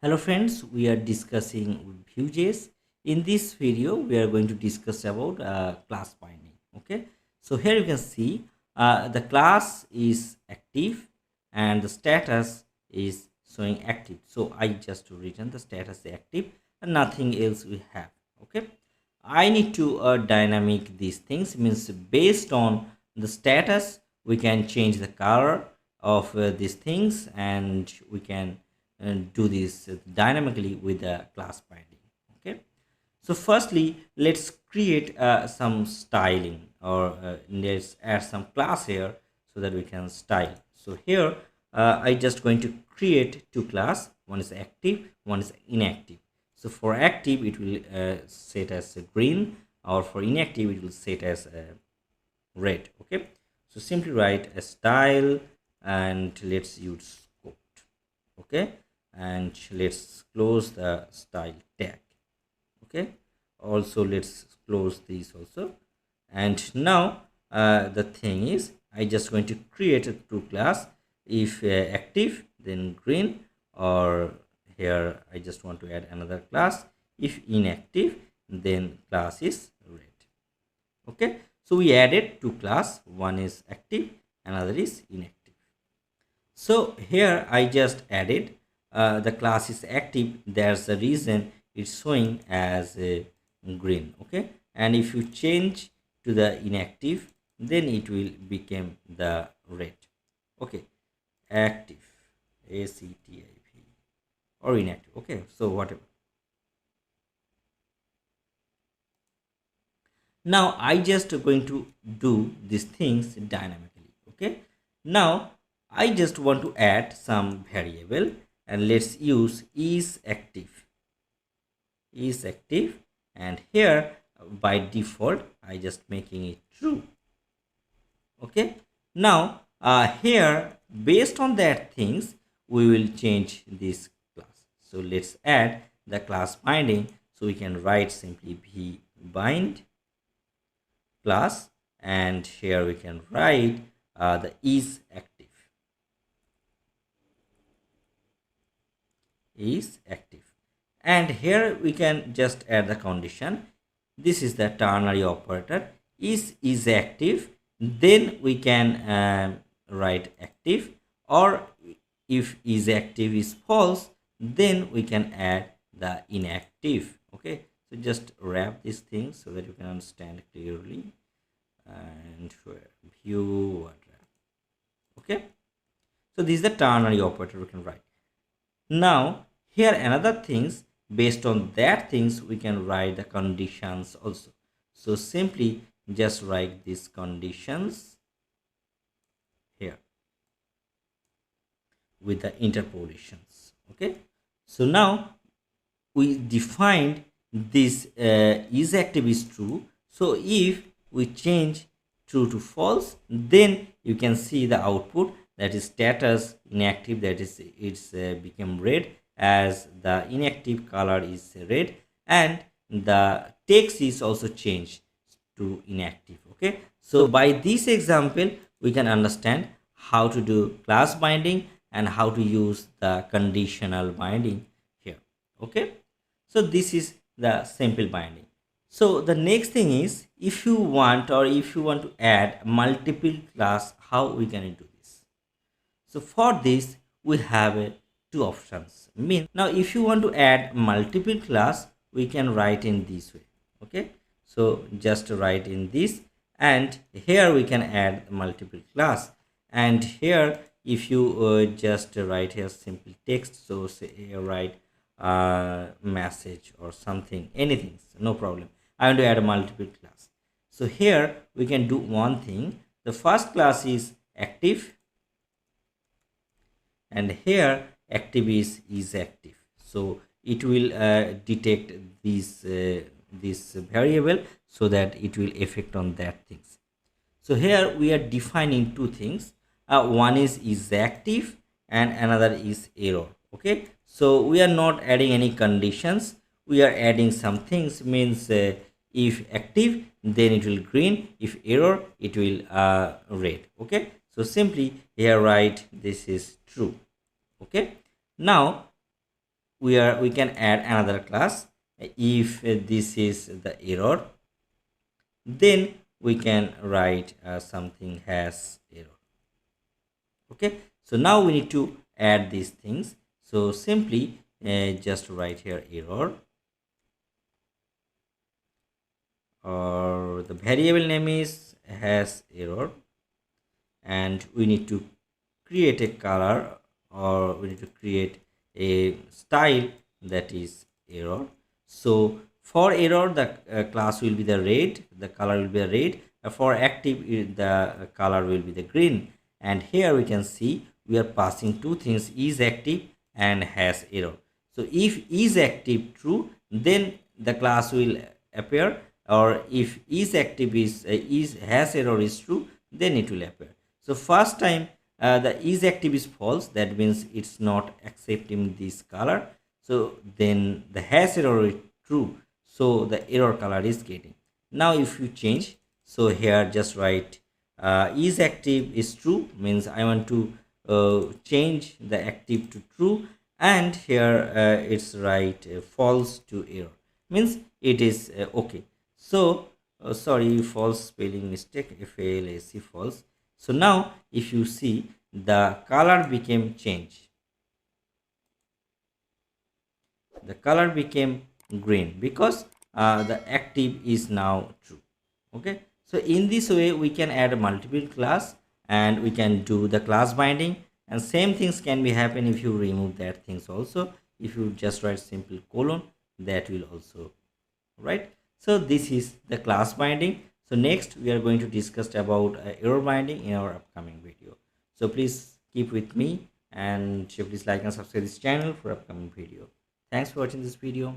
Hello friends, we are discussing Vue.js. In this video, we are going to discuss about class binding. Okay, so here you can see the class is active and the status is showing active. So I just written the status active and nothing else we have. Okay, I need to dynamic these things means based on the status we can change the color of these things and we can do this dynamically with the class binding. Okay, so firstly let's create some styling or let's add some class here so that we can style. So here I just going to create two class, one is active, one is inactive. So for active it will set as a green, or for inactive it will set as red. Okay, so simply write a style and let's use quote. Okay, and let's close the style tag. Okay, also let's close this also. And now the thing is I just going to create a two class. If active then green, or here I just want to add another class. If inactive then class is red. Okay, so we added two class, one is active, another is inactive. So here I just added the class is active, there's a reason it's showing as green. Okay, and if you change to the inactive then it will become the red. Okay, active, active or inactive. Okay, so whatever. Now I just going to do these things dynamically. Okay, now I just want to add some variable and let's use is active, and here by default I just making it true. Okay, now here based on that things we will change this class. So let's add the class binding, so we can write simply v bind class, and here we can write the is active, and here we can just add the condition. This is the ternary operator. Is active, then we can write active, or if is active is false then we can add the inactive. Okay, so just wrap these things so that you can understand clearly, and view what wrap. Okay, so this is the ternary operator we can write. Now here another things, based on that things we can write the conditions also. So simply just write these conditions here with the interpolations. Okay, so now we defined this is active is true. So if we change true to false, then you can see the output, that is status inactive, that is it's become red, as the inactive color is red, and the text is also changed to inactive. Okay, so by this example we can understand how to do class binding and how to use the conditional binding here. Okay, so this is the simple binding. So the next thing is, if you want or if you want to add multiple class, how we can do this? So for this we have two options. Mean now if you want to add multiple class, we can write in this way. Okay, so just write in this, and here we can add multiple class, and here if you just write here simple text, so say write message or something, anything, no problem. I want to add a multiple class. So here we can do one thing. The first class is active, and here active is active, so it will detect this variable so that it will affect on that things. So here we are defining two things, one is active and another is error. Okay, so we are not adding any conditions, we are adding some things. Means if active then it will green, if error it will red. Okay, so simply here write this is true. Okay, now we can add another class. If this is the error, then we can write something has error. Okay, so now we need to add these things. So simply just write here error, or the variable name is has error, and we need to create a color, or we need to create a style that is error. So for error, the class will be the red, the color will be the red. For active, the color will be the green. And here we can see we are passing two things, is active and has error. So if is active true, then the class will appear, or if is active is has error is true, then it will appear. So first time the is active is false, that means it's not accepting this color. So then the has error is true, so the error color is getting. Now if you change, so here just write is active is true, means I want to change the active to true, and here it's write false to error, means it is okay. So sorry, false spelling mistake, FALSE, false. So now if you see, the color became changed, the color became green, because the active is now true. Okay, so in this way we can add multiple class, and we can do the class binding. And same things can be happen if you remove that things also. If you just write simple colon, that will also, right? So this is the class binding. So next we are going to discuss about error binding in our upcoming video. So please keep with me, and please like and subscribe this channel for upcoming video. Thanks for watching this video.